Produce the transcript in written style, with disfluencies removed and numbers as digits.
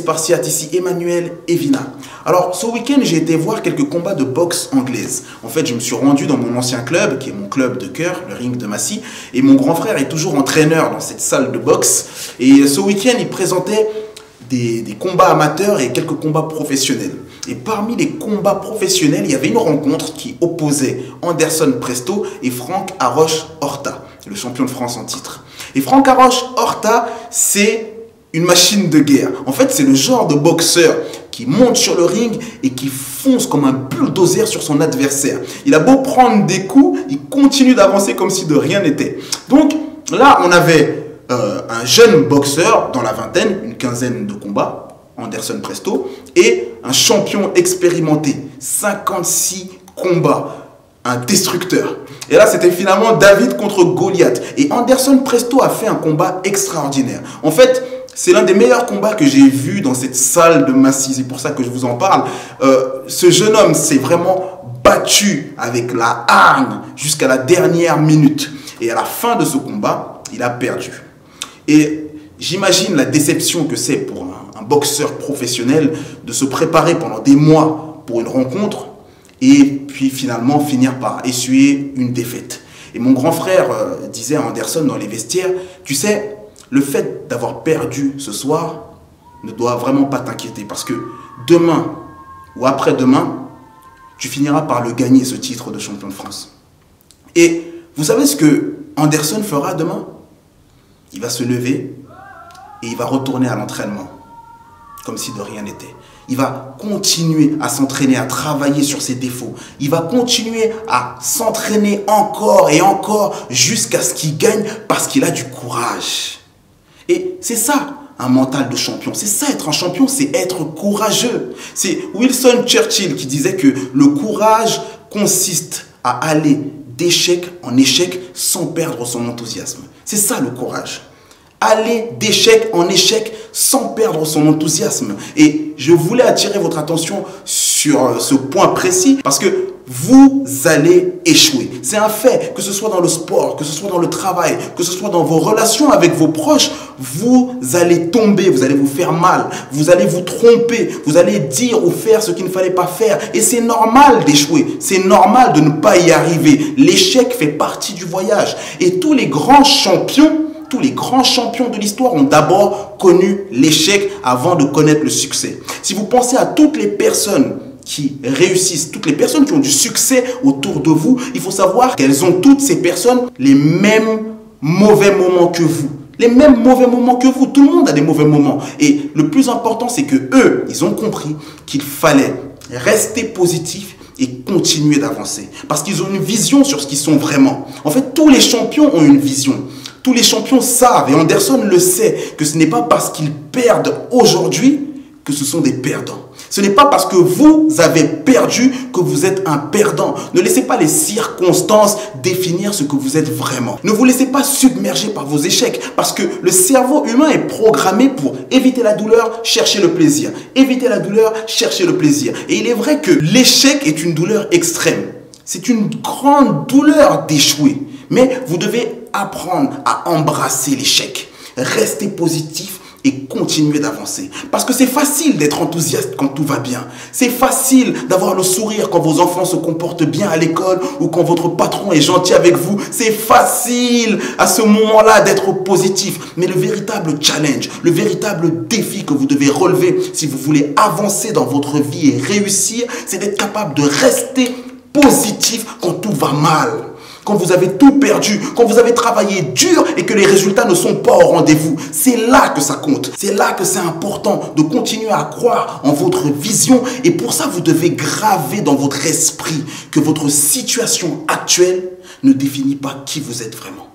Spartiate, ici Emmanuel Evina. Alors ce week-end j'ai été voir quelques combats de boxe anglaise. En fait je me suis rendu dans mon ancien club, qui est mon club de cœur, le Ring de Massy. Et mon grand frère est toujours entraîneur dans cette salle de boxe. Et ce week-end il présentait des combats amateurs et quelques combats professionnels. Et parmi les combats professionnels, il y avait une rencontre qui opposait Anderson Presto et Franck Haroche Horta, le champion de France en titre. Et Franck Haroche Horta, c'est une machine de guerre. En fait, c'est le genre de boxeur qui monte sur le ring et qui fonce comme un bulldozer sur son adversaire. Il a beau prendre des coups, il continue d'avancer comme si de rien n'était. Donc là, on avait un jeune boxeur dans la vingtaine, une quinzaine de combats, Anderson Presto, et un champion expérimenté, 56 combats, un destructeur. Et là, c'était finalement David contre Goliath. Et Anderson Presto a fait un combat extraordinaire. En fait, c'est l'un des meilleurs combats que j'ai vu dans cette salle de Massy. C'est pour ça que je vous en parle. Ce jeune homme s'est vraiment battu avec la hargne jusqu'à la dernière minute. Et à la fin de ce combat, il a perdu. Et j'imagine la déception que c'est pour un boxeur professionnel de se préparer pendant des mois pour une rencontre et puis finalement finir par essuyer une défaite. Et mon grand frère disait à Anderson dans les vestiaires, tu sais, le fait d'avoir perdu ce soir ne doit vraiment pas t'inquiéter parce que demain ou après-demain, tu finiras par le gagner, ce titre de champion de France. Et vous savez ce que Anderson fera demain? Il va se lever et il va retourner à l'entraînement, comme si de rien n'était. Il va continuer à s'entraîner, à travailler sur ses défauts. Il va continuer à s'entraîner encore et encore jusqu'à ce qu'il gagne parce qu'il a du courage. Et c'est ça, un mental de champion. C'est ça, être un champion, c'est être courageux. C'est Winston Churchill qui disait que le courage consiste à aller d'échec en échec sans perdre son enthousiasme. C'est ça le courage. Aller d'échec en échec sans perdre son enthousiasme. Et je voulais attirer votre attention sur ce point précis parce que vous allez échouer. C'est un fait, que ce soit dans le sport, que ce soit dans le travail, que ce soit dans vos relations avec vos proches, vous allez tomber, vous allez vous faire mal, vous allez vous tromper, vous allez dire ou faire ce qu'il ne fallait pas faire. Et c'est normal d'échouer, c'est normal de ne pas y arriver. L'échec fait partie du voyage. Et tous les grands champions de l'histoire ont d'abord connu l'échec avant de connaître le succès. Si vous pensez à toutes les personnes qui réussissent, toutes les personnes qui ont du succès autour de vous, il faut savoir qu'elles ont toutes ces personnes les mêmes mauvais moments que vous. Les mêmes mauvais moments que vous. Tout le monde a des mauvais moments. Et le plus important, c'est que eux, ils ont compris qu'il fallait rester positif et continuer d'avancer. Parce qu'ils ont une vision sur ce qu'ils sont vraiment. En fait, tous les champions ont une vision. Tous les champions savent, et Anderson le sait, que ce n'est pas parce qu'ils perdent aujourd'hui que ce sont des perdants. Ce n'est pas parce que vous avez perdu que vous êtes un perdant. Ne laissez pas les circonstances définir ce que vous êtes vraiment. Ne vous laissez pas submerger par vos échecs parce que le cerveau humain est programmé pour éviter la douleur, chercher le plaisir. Éviter la douleur, chercher le plaisir. Et il est vrai que l'échec est une douleur extrême. C'est une grande douleur d'échouer. Mais vous devez apprendre à embrasser l'échec. Restez positif et continuer d'avancer. Parce que c'est facile d'être enthousiaste quand tout va bien. C'est facile d'avoir le sourire quand vos enfants se comportent bien à l'école ou quand votre patron est gentil avec vous. C'est facile à ce moment-là d'être positif. Mais le véritable challenge, le véritable défi que vous devez relever si vous voulez avancer dans votre vie et réussir, c'est d'être capable de rester positif quand tout va mal. Quand vous avez tout perdu, quand vous avez travaillé dur et que les résultats ne sont pas au rendez-vous. C'est là que ça compte. C'est là que c'est important de continuer à croire en votre vision. Et pour ça, vous devez graver dans votre esprit que votre situation actuelle ne définit pas qui vous êtes vraiment.